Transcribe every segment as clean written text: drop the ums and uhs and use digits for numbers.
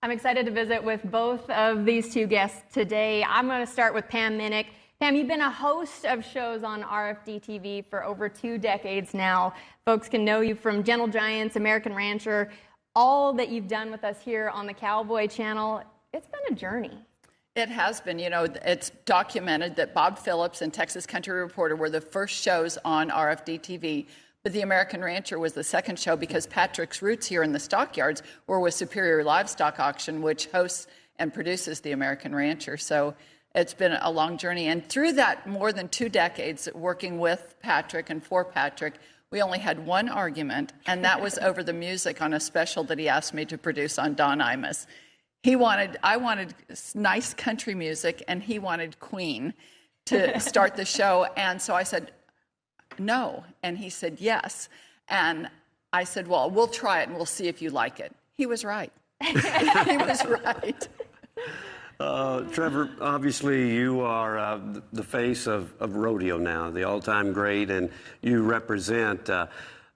I'm excited to visit with both of these two guests today. I'm going to start with Pam Minick. Pam, you've been a host of shows on RFD-TV for over 2 decades now. Folks can know you from Gentle Giants, American Rancher, all that you've done with us here on the Cowboy Channel. It's been a journey. It has been. You know, it's documented that Bob Phillips and Texas Country Reporter were the first shows on RFD-TV, but the American Rancher was the second show because Patrick's roots here in the stockyards were with Superior Livestock Auction, which hosts and produces the American Rancher. So it's been a long journey. And through that more than 2 decades working with Patrick and for Patrick, we only had one argument, and that was over the music on a special that he asked me to produce on Don Imus. I wanted nice country music, and he wanted Queen to start the show. And so I said, no. And he said, yes. And I said, well, we'll try it, and we'll see if you like it. He was right. He was right. Trevor, obviously you are the face of Rodeo now, the all-time great, and you represent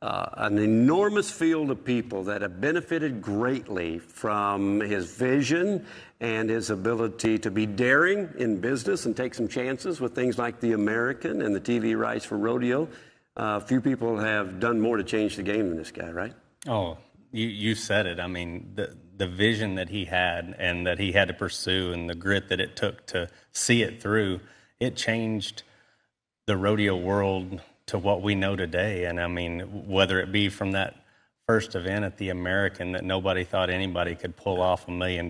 an enormous field of people that have benefited greatly from his vision and his ability to be daring in business and take some chances with things like the American and the TV rights for Rodeo. Few people have done more to change the game than this guy, right? Oh, you said it. I mean, the vision that he had and that he had to pursue and the grit that it took to see it through, it changed the rodeo world to what we know today. And I mean, whether it be from that first event at the American that nobody thought anybody could pull off $1 million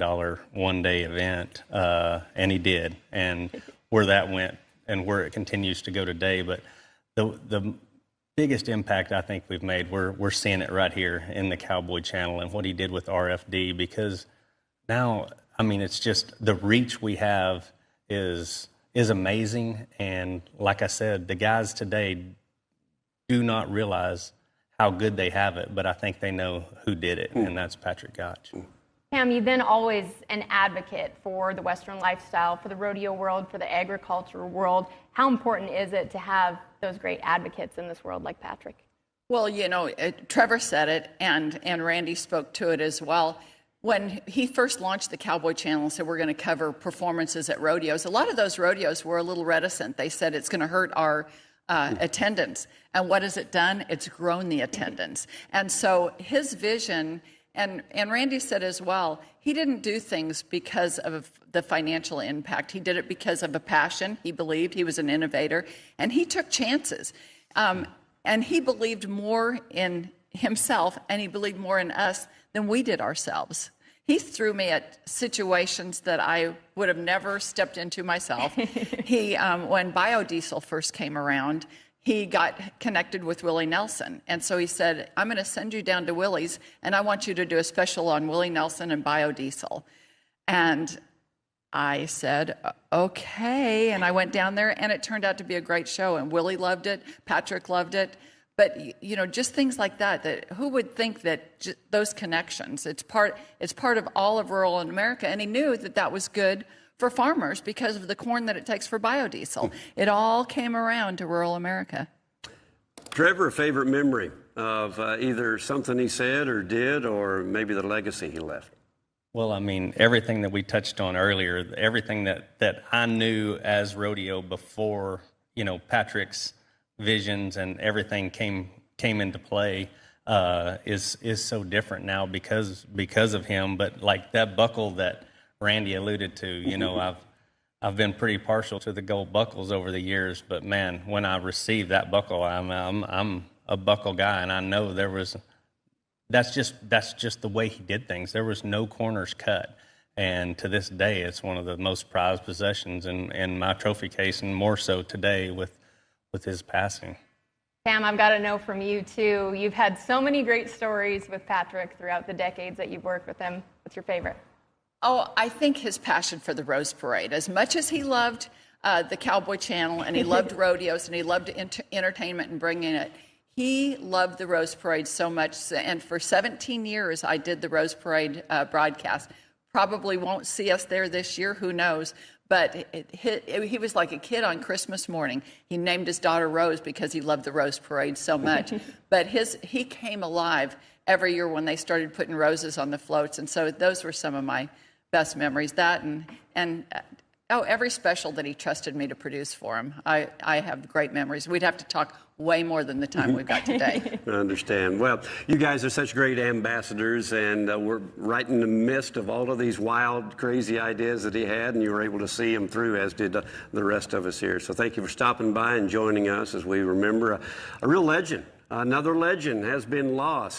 one-day event, and he did. And where that went and where it continues to go today. But the biggest impact I think we've made, we're seeing it right here in the Cowboy Channel and what he did with RFD, because now, I mean, it's just the reach we have is amazing. And like I said, the guys today do not realize how good they have it, but I think they know who did it, and that's Patrick Gottsch. Pam, you've been always an advocate for the Western lifestyle, for the rodeo world, for the agricultural world. How important is it to have those great advocates in this world like Patrick? Well, you know, Trevor said it, and Randy spoke to it as well. When he first launched the Cowboy Channel and said we're going to cover performances at rodeos, a lot of those rodeos were a little reticent. They said it's going to hurt our attendance. And what has it done? It's grown the attendance. And so his vision, and Randy said as well, he didn't do things because of the financial impact. He did it because of a passion. He believed he was an innovator, and he took chances. And he believed more in himself, and he believed more in us than we did ourselves. He threw me at situations that I would have never stepped into myself. When biodiesel first came around, he got connected with Willie Nelson. And so he said, I'm going to send you down to Willie's, and I want you to do a special on Willie Nelson and biodiesel. And I said, okay. And I went down there, and it turned out to be a great show. And Willie loved it. Patrick loved it. But, you know, just things like that who would think that those connections, it's part of all of rural America. And he knew that that was good for farmers because of the corn that it takes for biodiesel. It all came around to rural America. Trevor, a favorite memory of either something he said or did, or maybe the legacy he left? Well, I mean, everything that we touched on earlier, everything that I knew as rodeo before, you know, Patrick's visions and everything came into play is so different now because of him. But like that buckle that Randy alluded to, you know, I've been pretty partial to the gold buckles over the years, but man, when I received that buckle, I'm a buckle guy, and I know that's just the way he did things. There was no corners cut, and to this day, it's one of the most prized possessions in my trophy case, and more so today with his passing. Pam, I've got to know from you, too. You've had so many great stories with Patrick throughout the decades that you've worked with him. What's your favorite? Oh, I think his passion for the Rose Parade. As much as he loved the Cowboy Channel, and he loved rodeos, and he loved entertainment and bringing it, he loved the Rose Parade so much. And for 17 years, I did the Rose Parade broadcast. Probably won't see us there this year, who knows. But he was like a kid on Christmas morning. He named his daughter Rose because he loved the Rose Parade so much. But he came alive every year when they started putting roses on the floats. And so those were some of my best memories. That and every special that he trusted me to produce for him. I have great memories. We'd have to talk way more than the time we've got today. I understand. Well, you guys are such great ambassadors, and we're right in the midst of all of these wild, crazy ideas that he had, and you were able to see them through, as did the rest of us here. So thank you for stopping by and joining us as we remember a real legend. Another legend has been lost.